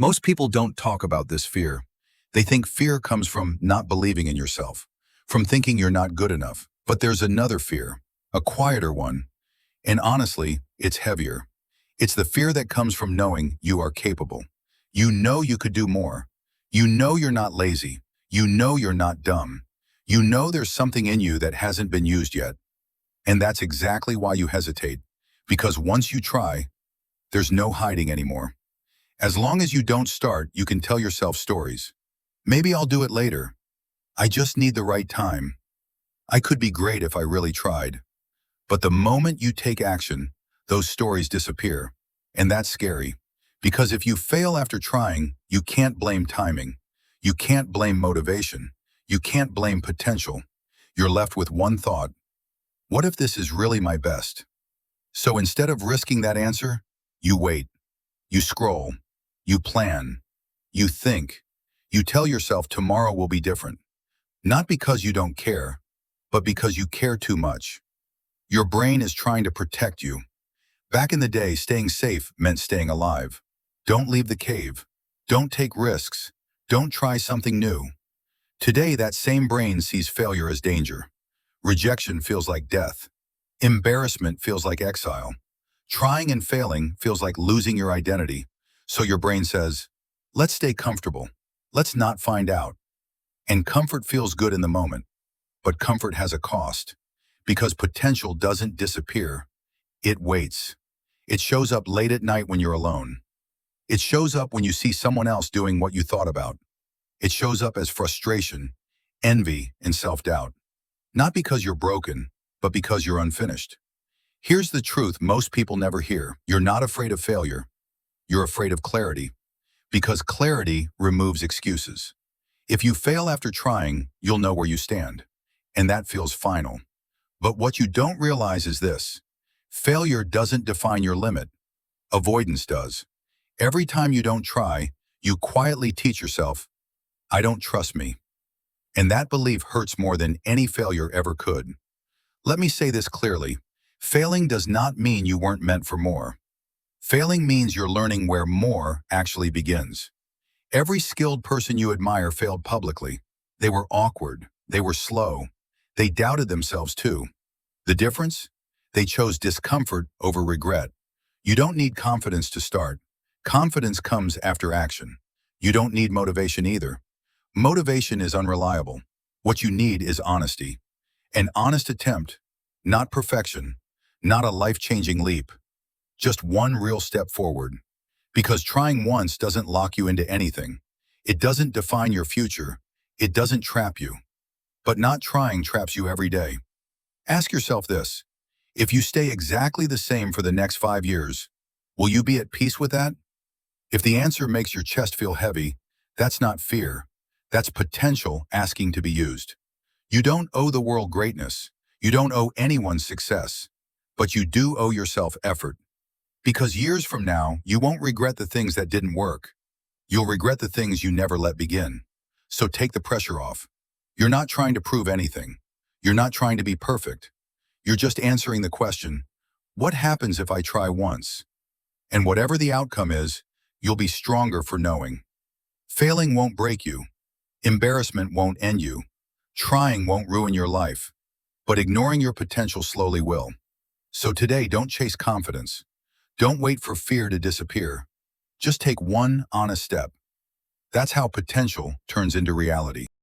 Most people don't talk about this fear. They think fear comes from not believing in yourself, from thinking you're not good enough. But there's another fear, a quieter one, and honestly, it's heavier. It's the fear that comes from knowing you are capable. You know you could do more. You know you're not lazy. You know you're not dumb. You know there's something in you that hasn't been used yet. And that's exactly why you hesitate. Because once you try, there's no hiding anymore. As long as you don't start, you can tell yourself stories. Maybe I'll do it later. I just need the right time. I could be great if I really tried. But the moment you take action, those stories disappear. And that's scary. Because if you fail after trying, you can't blame timing. You can't blame motivation. You can't blame potential. You're left with one thought. What if this is really my best? So instead of risking that answer, you wait. You scroll. You plan. You think. You tell yourself tomorrow will be different. Not because you don't care, but because you care too much. Your brain is trying to protect you. Back in the day, staying safe meant staying alive. Don't leave the cave. Don't take risks. Don't try something new. Today, that same brain sees failure as danger. Rejection feels like death. Embarrassment feels like exile. Trying and failing feels like losing your identity. So your brain says, let's stay comfortable. Let's not find out. And comfort feels good in the moment. But comfort has a cost. Because potential doesn't disappear. It waits. It shows up late at night when you're alone. It shows up when you see someone else doing what you thought about. It shows up as frustration, envy, and self-doubt. Not because you're broken, but because you're unfinished. Here's the truth most people never hear. You're not afraid of failure. You're afraid of clarity. Because clarity removes excuses. If you fail after trying, you'll know where you stand. And that feels final. But what you don't realize is this. Failure doesn't define your limit. Avoidance does. Every time you don't try, you quietly teach yourself, I don't trust me. And that belief hurts more than any failure ever could. Let me say this clearly. Failing does not mean you weren't meant for more. Failing means you're learning where more actually begins. Every skilled person you admire failed publicly. They were awkward. They were slow. They doubted themselves too. The difference? They chose discomfort over regret. You don't need confidence to start. Confidence comes after action. You don't need motivation either. Motivation is unreliable. What you need is honesty. An honest attempt, not perfection, not a life-changing leap. Just one real step forward. Because trying once doesn't lock you into anything. It doesn't define your future. It doesn't trap you. But not trying traps you every day. Ask yourself this. If you stay exactly the same for the next 5 years, will you be at peace with that? If the answer makes your chest feel heavy, that's not fear. That's potential asking to be used. You don't owe the world greatness. You don't owe anyone success. But you do owe yourself effort. Because years from now, you won't regret the things that didn't work. You'll regret the things you never let begin. So take the pressure off. You're not trying to prove anything. You're not trying to be perfect. You're just answering the question, what happens if I try once? And whatever the outcome is, you'll be stronger for knowing. Failing won't break you. Embarrassment won't end you. Trying won't ruin your life. But ignoring your potential slowly will. So today, don't chase confidence. Don't wait for fear to disappear. Just take one honest step. That's how potential turns into reality.